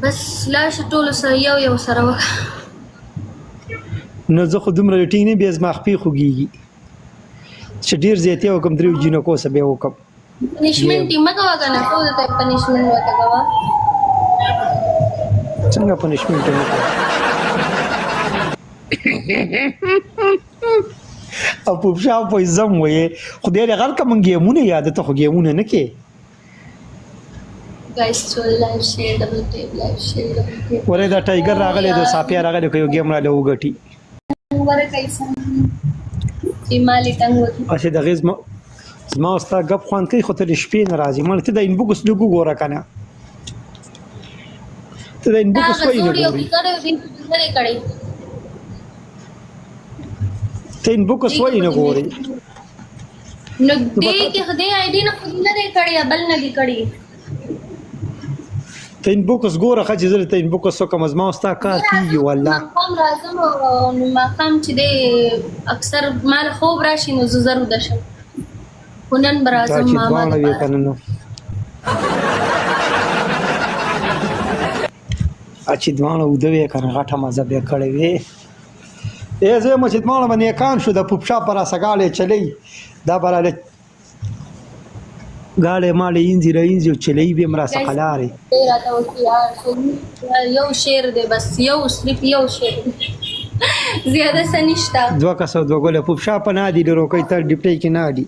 بس لاشه ټولو سره یو سره وکړه. نو زه خو دومره ټینګ نه بیا زما خپې خوږېږي چې ډېر زیاتې وکړم 3 جینکو څه بیا وکړم. پنشمنټ یې مه کوه که نه ټول ته پنشمنټ ورته کوه. څنګه پنشمنټ یې نه کوه او پوپشا په زم وایې خدای دې غل که مونږ ګیمونه یاده ته خو ګیمونه نه کې Guys, so live share, double tap, live share, double tap. ولې دا ټایګر راغلی د ساپیا راغلی که یو ګیم راله وګټي ورته کیسه چې مالې ټنګ وتی اسی دغه زما ستا غپ خوان کوي خو ته د شپې نه راځي مړ ته د انبوکس لګو ګوره کنه ته د انبوکس وای نه ګوري ته انبوکس وای نه ګوري نو دې کې خدای آی ډی نه خو نه دی کړی بل نه دی کړی ته انبوکس ګوره خځې زه ته انبوکس وکم زما ستا کار کیږي والله مقام راځم نو مقام چې دی اکثر مال خوب راشي نو زه زرو دشم هنن برازم ماما دا چې کنه اچې دوانه ودوي کنه غټه مزه به کړې وي زه مې چې دوانه باندې کان شو د پوپشا پر اسګاله چلی دا براله غاله مالې انځي رینځي چلی به مرا سقلاري راته یو شعر دی بس یو صرف یو شعر زیاده سنشتا دوه کسو دوه ګله پوپشا په نادي لرو کوي تر ډیپټي کې نادي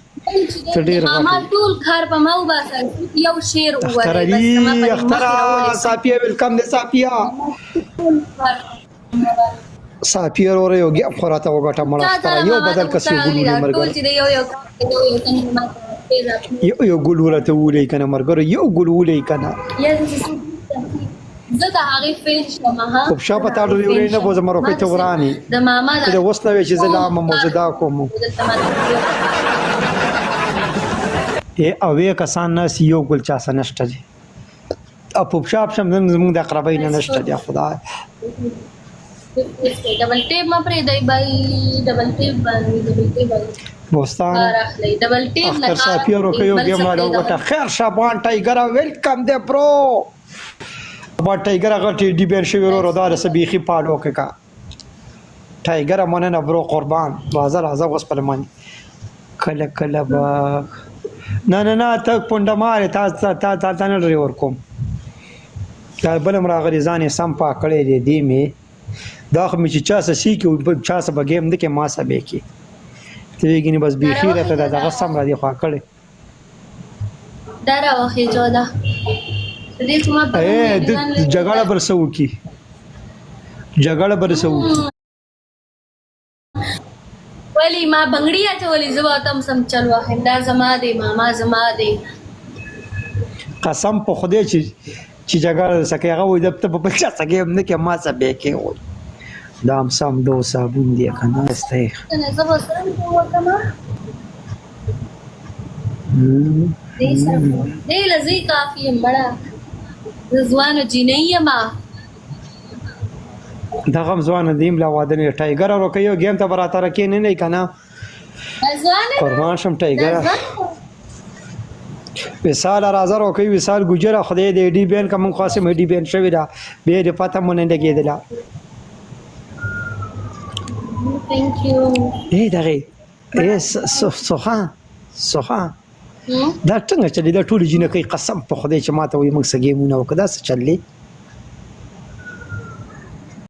ته ډیر ما ټول کار په مو باسه یو شعر وره بس ما په اخترا صافیا ویلکم دې صافیا صافیا وره یو ګم خراته وګټه مړه اخترا یو بدل کسي ګولونه مرګ ټول چې یو ګول ورته ولې کنه مرګ یو ګول ولې کنه زه د هغه فین شوم ها پوپشا په تاړو ویلې نه بوزم روکې ته ورانی د ماما د وسنوي چې زلام موجوده کوم او یو کسان ناس یو ګل چا سنشته دي او پوپشا شم زموږ د اقربای نه نشته دي خدای ډبل ټیپ ما پرې دی بای ډبل ټیپ باندې بوستان ډبل ټیپ اختر صافیا روکې یو ګم راو وټه خیر شابان ټایګر ویلکم دې برو با ټایګر غټي ډی بیر شوی ورو دار سبيخي پاډو کې کا ټایګر مننه برو قربان بازار ازه وس پرمان کله کله با نه ته پونډه ماره تا نه لري ور کوم دا بلم راغلی ځان سم پا کړی دی می دا خو چې چا څه سی کې چا څه بګیم د کې ما څه به کې ته ویګنی بس بيخي راته دا سم را دی خو کړی دا راوخی جوړه دې کومه په جګړه برسو کی جګړه برسو ولی ما بنگړی اچولې زما تم سم چلوا هندا زما دې ماما زما دې قسم په خدای چې جګړه سکه هغه وې د په بچا څنګه هم نه کې ما څه به کې و دام سم دو صابون دی کنه استخ نه زما سره وکما دې سره دې لذي کافي مړه زوانه جنيه ما دغه ځوان دیم لا واده نه ټایګر ورو کوي ګیم ته براته رکې نه کنه ځوانه قربان شم ټایګر وسال راځه ورو کوي وسال ګجره خدای دې ډی بین کوم خاصه مې ډی بین شوی دا به دې پته مونږ نه لګیدلا ثانک یو دغه سوخه دا څنګه چې دا ټول جنہ کوي قسم په خدای چې ماته وي موږ سګیمونه وکړه څه چللی